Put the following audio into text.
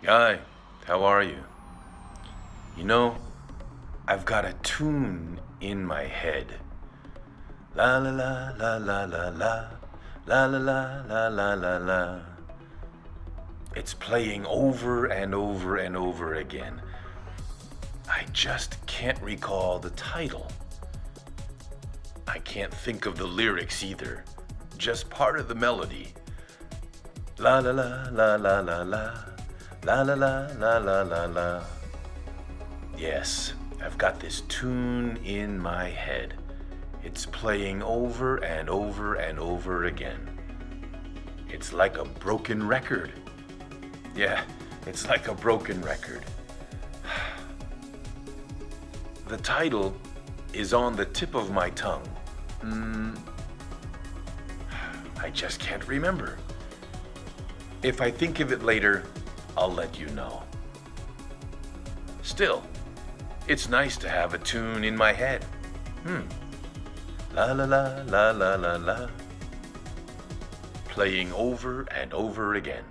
Hi, how are you? You know, I've got a tune in my head. La la la la la la la, la la la la la la la. It's playing over and over and over again. I just can't recall the title. I can't think of the lyrics either, just part of the melody. La la la la la la la, la la la la la la la. Yes, I've got this tune in my head. It's playing over and over and over again. It's like a broken record. Yeah, it's like a broken record. The title is on the tip of my tongue. I just can't remember. If I think of it later, I'll let you know. Still, it's nice to have a tune in my head. La la la la la la la. Playing over and over again.